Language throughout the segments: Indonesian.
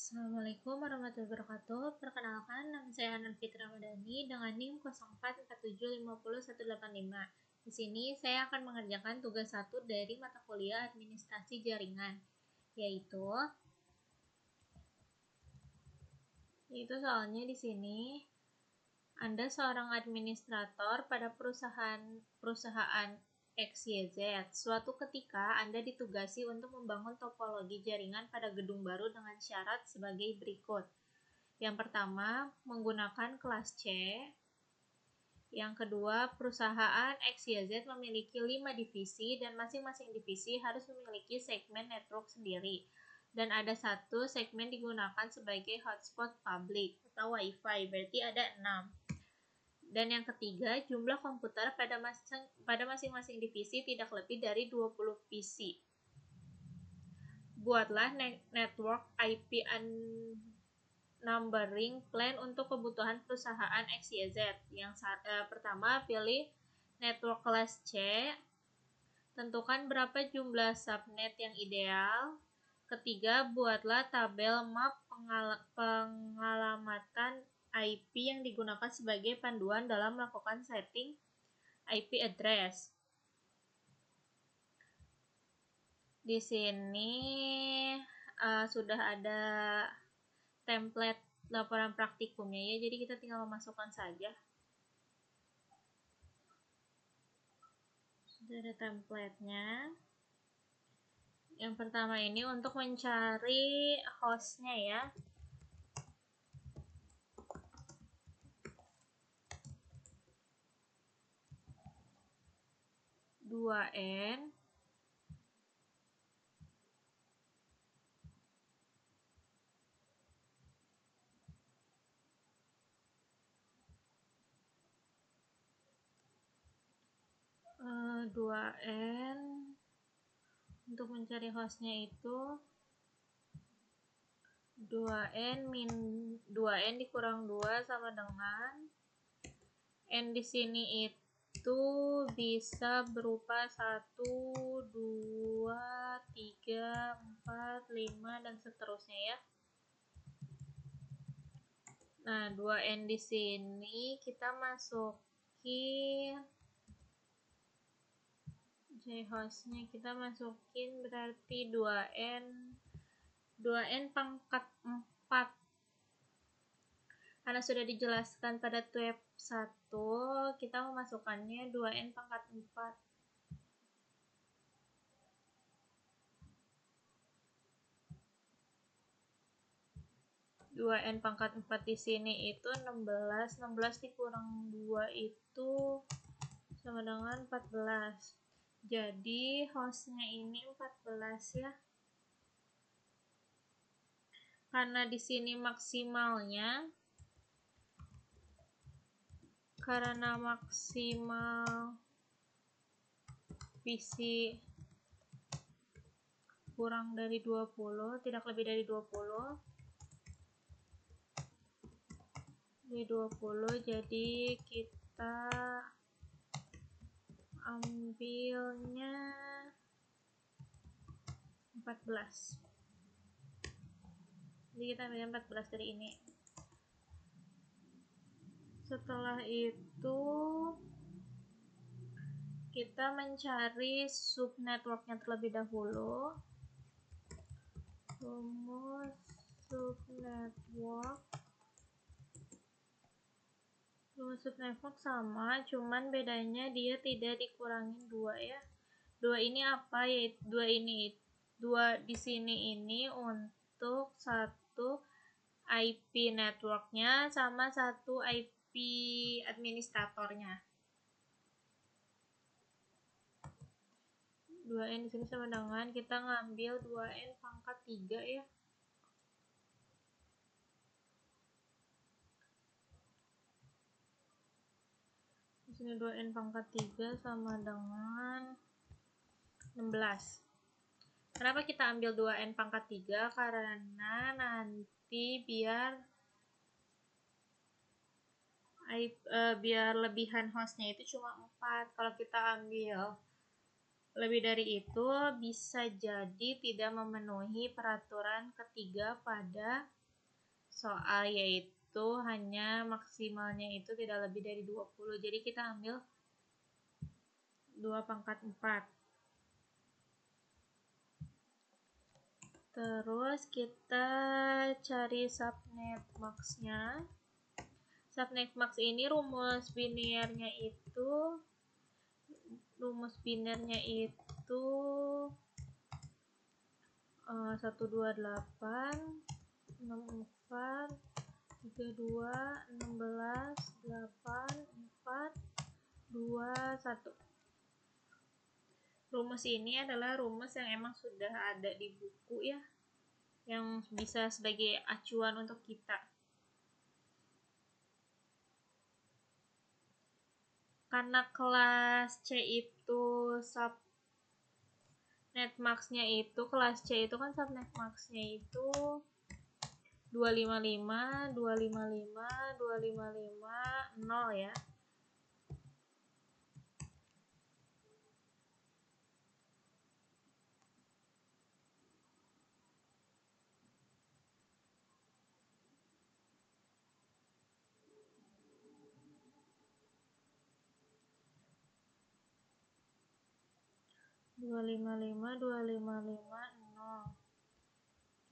Assalamualaikum warahmatullahi wabarakatuh. Perkenalkan, nama saya Hanan Fitri Ramadhani dengan NIM 0447501185. Di sini saya akan mengerjakan tugas 1 dari mata kuliah Administrasi Jaringan, yaitu soalnya di sini Anda seorang administrator pada perusahaan XYZ. Suatu ketika Anda ditugasi untuk membangun topologi jaringan pada gedung baru dengan syarat sebagai berikut. Yang pertama, menggunakan kelas C. Yang kedua, perusahaan XYZ memiliki 5 divisi dan masing-masing divisi harus memiliki segmen network sendiri. Dan ada satu segmen digunakan sebagai hotspot publik atau WiFi, berarti ada 6. Dan yang ketiga, jumlah komputer pada masing-masing divisi tidak lebih dari 20 PC. Buatlah network IP numbering plan untuk kebutuhan perusahaan XYZ. Yang pertama, pilih network kelas C. Tentukan berapa jumlah subnet yang ideal. Ketiga, buatlah tabel map pengalamatan IP yang digunakan sebagai panduan dalam melakukan setting IP address. Di sini sudah ada template laporan praktikumnya ya, jadi kita tinggal memasukkan saja. Sudah ada template-nya. Yang pertama ini untuk mencari hostnya ya. (2N) untuk mencari hostnya itu 2N dikurang 2 sama dengan N di sini itu bisa berupa 1, 2, 3, 4, 5 dan seterusnya ya. Nah, 2N di sini kita masukin hostnya, kita masukin berarti 2N pangkat 4. Karena sudah dijelaskan pada tab 1, kita memasukkannya 2N pangkat 4. (2N pangkat 4 di sini itu 16 dikurang 2 itu sama dengan 14. Jadi hostnya ini 14 ya. Karena di sini maksimal PC kurang dari 20, tidak lebih dari 20. Jadi kita ambilnya 14. Jadi kita ambilnya 14 dari ini. Setelah itu kita mencari subnetworknya terlebih dahulu. Rumus subnetwork sama, cuman bedanya dia tidak dikurangin 2 ya. 2 ini apa? Yaitu 2 di sini ini untuk satu IP networknya sama satu IP administratornya. 2N di sini sama dengan kita ngambil 2N pangkat 3 ya. Di sini 2N pangkat 3 sama dengan 16. Kenapa kita ambil 2N pangkat 3? Karena nanti biar lebihan hostnya itu cuma 4. Kalau kita ambil lebih dari itu, bisa jadi tidak memenuhi peraturan ketiga pada soal, yaitu hanya maksimalnya itu tidak lebih dari 20. Jadi kita ambil 2 pangkat 4. Terus kita cari subnet max-nya. Subnet max ini rumus binernya itu 128 64 32 16 8 4 2 1. Rumus ini adalah rumus yang emang sudah ada di buku ya, yang bisa sebagai acuan untuk kita. Karena kelas C itu subnet max-nya itu, kelas C itu kan subnet max-nya itu 255, 255, 255, 0 ya. Dua lima lima, 0.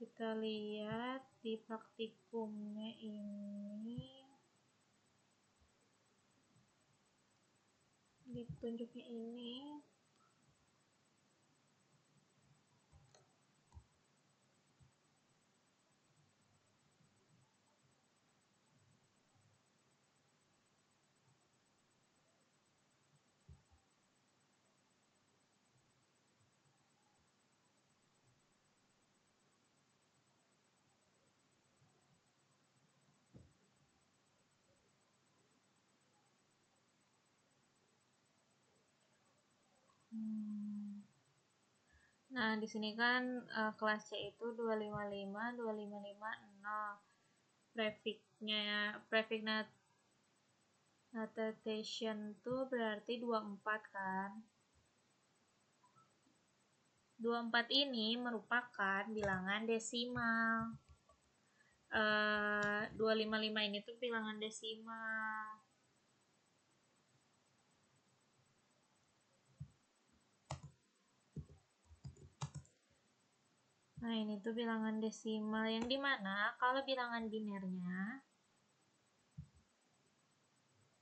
Kita lihat di praktikumnya ini, di petunjuknya ini. Nah, di sini kan kelas C itu 255, 255, 0. Prefix notation tuh berarti 24 kan. 24 ini merupakan bilangan desimal. 255 ini tuh bilangan desimal. Nah, ini tuh bilangan desimal yang dimana kalau bilangan binernya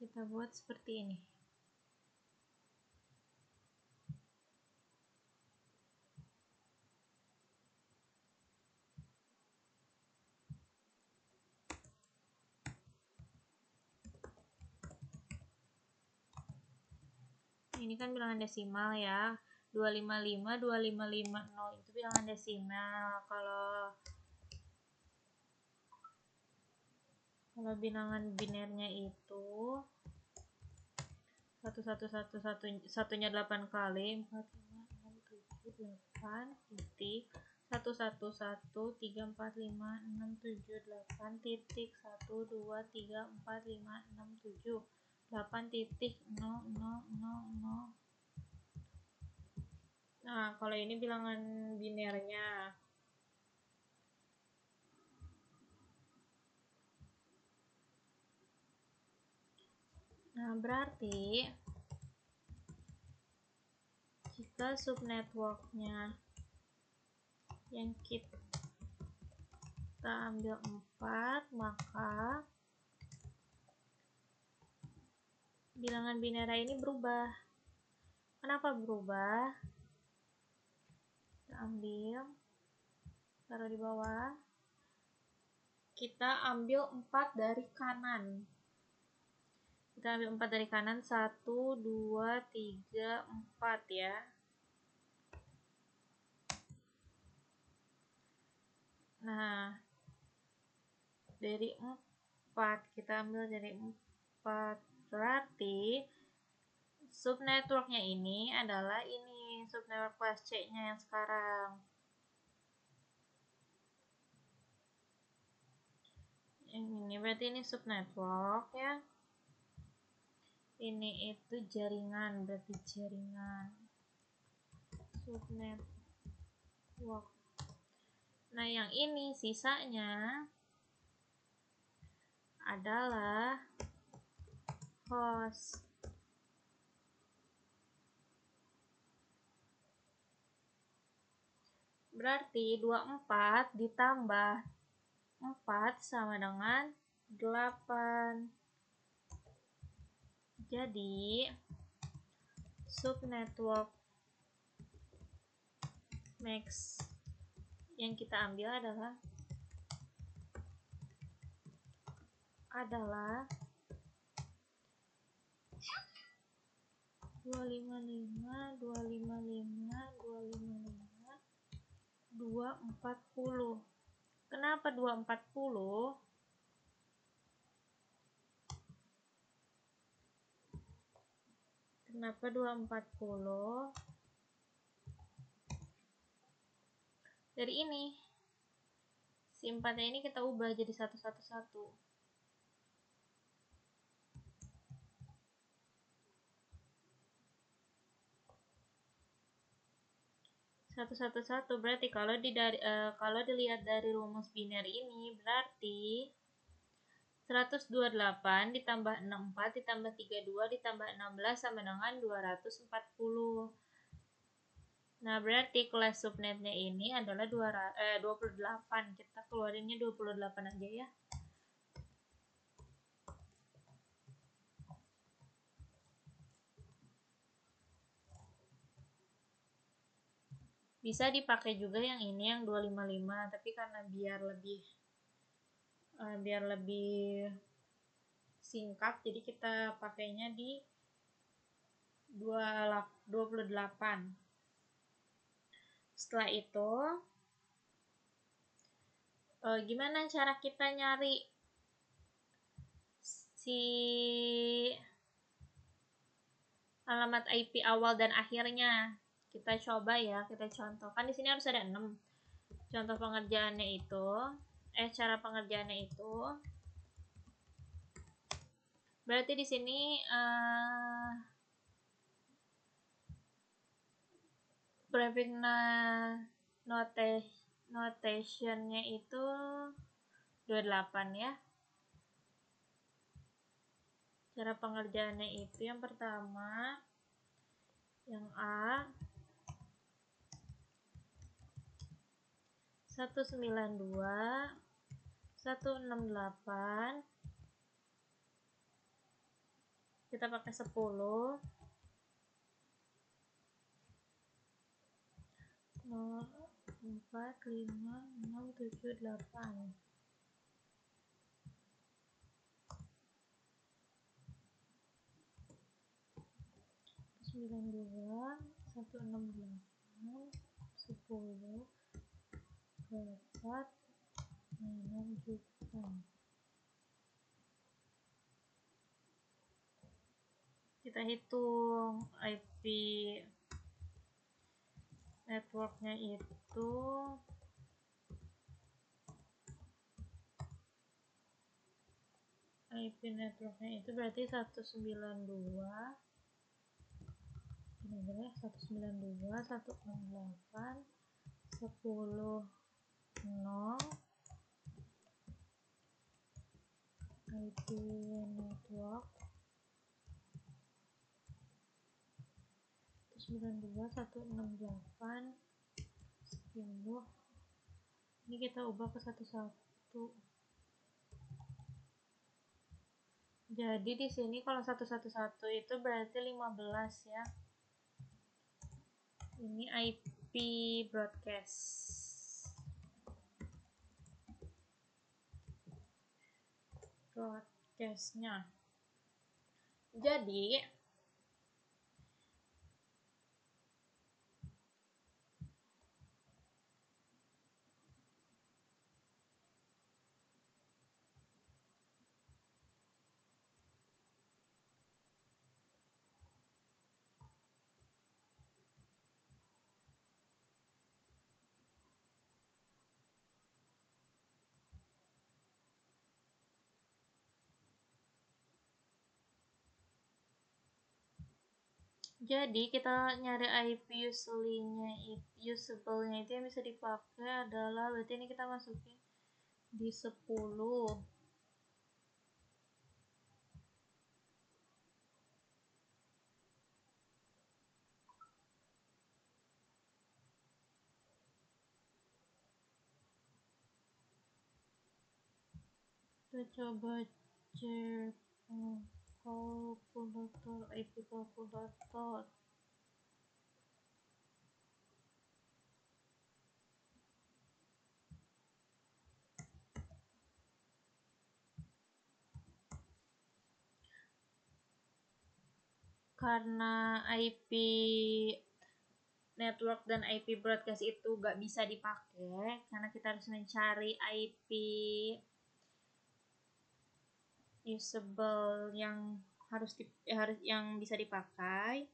kita buat seperti ini. Ini kan bilangan desimal ya. 255, 255, 0 itu bilangan desimal. Kalau bilangan binernya itu 1 8 kali, 4 5 6 7 8 titik 1 1 1 3 4 5 6 7 8 titik 1 2 3 4 5 6 7 8 titik 0 0 0 0. Nah, kalau ini bilangan binernya. Nah, berarti jika subnetworknya yang kita ambil 4, maka bilangan binernya ini berubah. Kenapa berubah? Kita ambil, taruh di bawah. Kita ambil 4 dari kanan. Kita ambil 4 dari kanan, 1, 2, 3, 4 ya. Nah, dari 4, kita ambil dari 4. Berarti subnetworknya ini adalah ini, subnetwork kelas C-nya yang sekarang. Ini berarti ini subnetwork ya. Ini itu jaringan, berarti jaringan. Subnetwork. Nah, yang ini sisanya adalah host. Berarti 24 ditambah 4 sama dengan 8. Jadi subnetwork max yang kita ambil adalah 255, 255, 255, 240. Kenapa 240? Kenapa 240? Dari ini. Si 4 ini kita ubah jadi 111. 111 berarti kalau dilihat dari rumus biner ini berarti 128 ditambah 64 ditambah 32 ditambah 16 sama dengan 240. Nah, berarti kelas subnetnya ini adalah 28. Kita keluarinnya 28 aja ya. Bisa dipakai juga yang ini yang 255, tapi karena biar lebih singkat jadi kita pakainya di 28. Setelah itu gimana cara kita nyari si alamat IP awal dan akhirnya? Kita coba ya, kita contohkan di sini harus ada 6. Contoh pengerjaannya itu, cara pengerjaannya itu berarti di sini prefix notationnya itu 28 ya. Cara pengerjaannya itu yang pertama, yang A 192 168 kita pakai 10 0 4 5 6 7 8 92 168 10 4 6 juta. Kita hitung IP networknya itu berarti 192 ini 192 168 10 0 IP network 192 168 10. Ini kita ubah ke 11. Jadi di sini kalau 111 itu berarti 15 ya. Ini IP broadcastnya. Jadi kita nyari IP usable-nya itu yang bisa dipakai adalah berarti ini kita masukin di 10. Kita coba cek kalkulator, IP kalkulator. Karena IP network dan IP broadcast itu gak bisa dipakai, karena kita harus mencari IP usable yang harus yang bisa dipakai.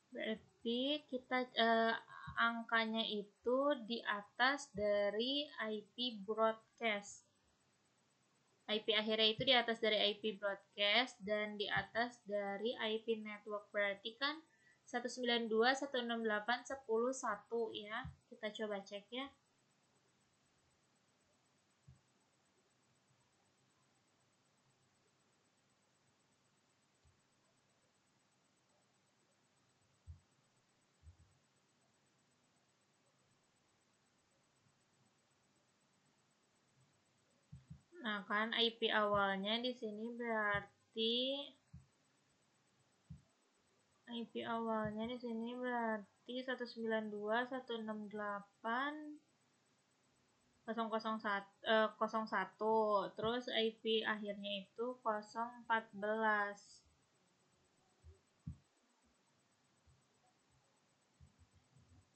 Berarti kita angkanya itu di atas dari IP broadcast. IP akhirnya itu di atas dari IP broadcast dan di atas dari IP network. Berarti kan 192, 168, 10, 1 ya. Kita coba cek ya. Nah, kan IP awalnya di sini berarti IP awalnya di sini berarti 192.168.001, terus IP akhirnya itu 014.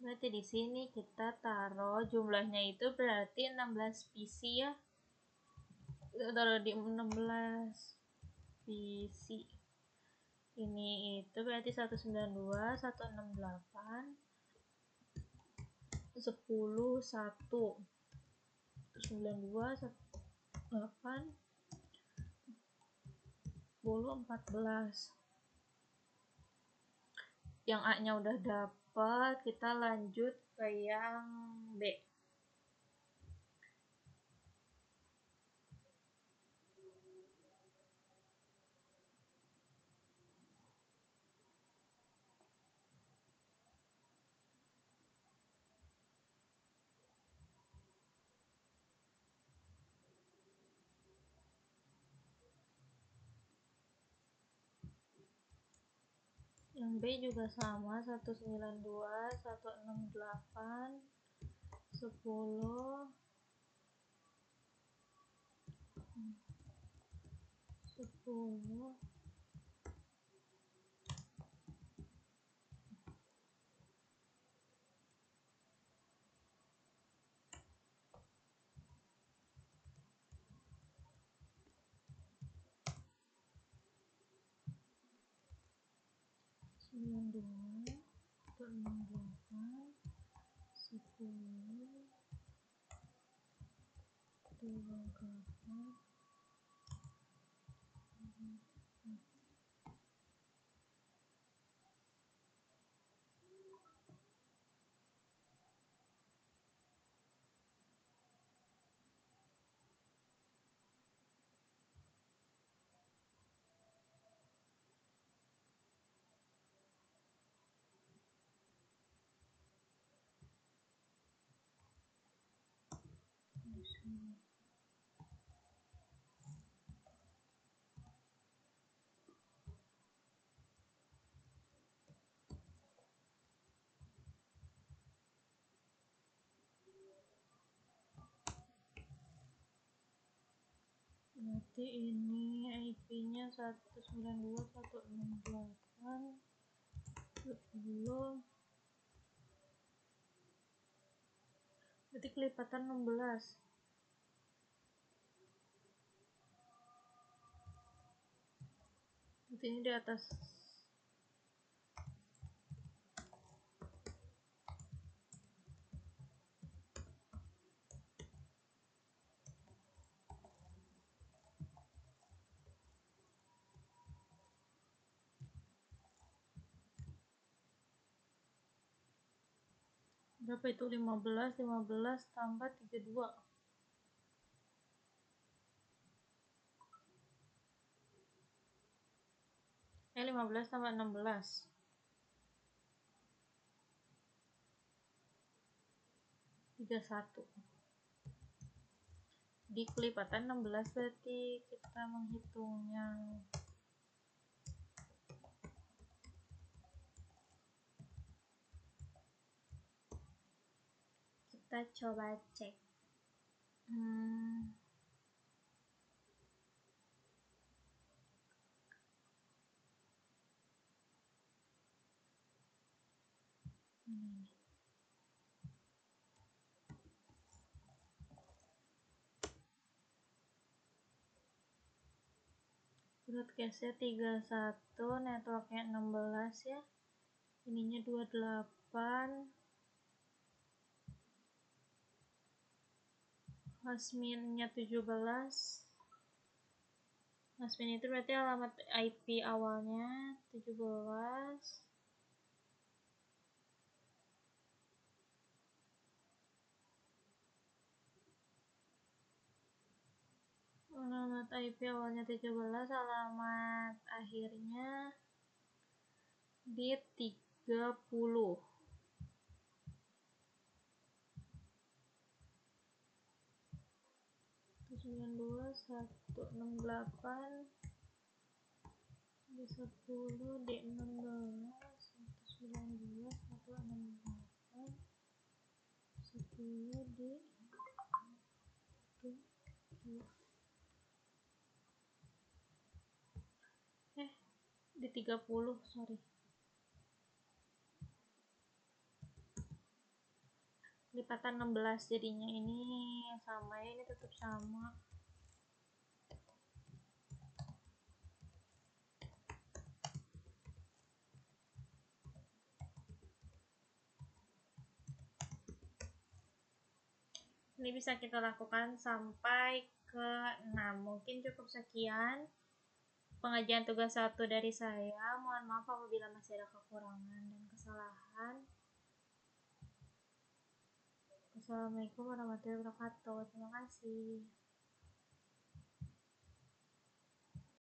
Berarti di sini kita taruh jumlahnya itu berarti 16 PC ya. Kita taruh di 16 PC. Ini itu berarti 192, 168, 10, 1, 92, 8, 10, 14. Yang A-nya udah dapat, kita lanjut ke yang B. Yang B juga sama, 192, 168, 10, 10, 92, 168, 10, 28, 10. Berarti ini IP-nya 192, 168, 10. Berarti kelipatan 16. Berarti ini di atas. Berapa itu? 15 tambah 32. 15 tambah 16. 31. Di kelipatan 16 berarti kita menghitungnya. Kita coba cek. Broadcastnya 31, networknya 16 ya, ininya 28, hostminnya 17. Hostmin itu berarti alamat IP awalnya 17, alamat IP awalnya 17, alamat akhirnya di 30. 92.168 di 10 di 16, 192.168 10 di 30, sorry, lipatan 16 jadinya. Ini sama ya, ini tetap sama. Ini bisa kita lakukan sampai ke 6. Mungkin cukup sekian pengajian tugas 1 dari saya. Mohon maaf apabila masih ada kekurangan dan kesalahan. Wassalamualaikum warahmatullahi wabarakatuh. Terima kasih.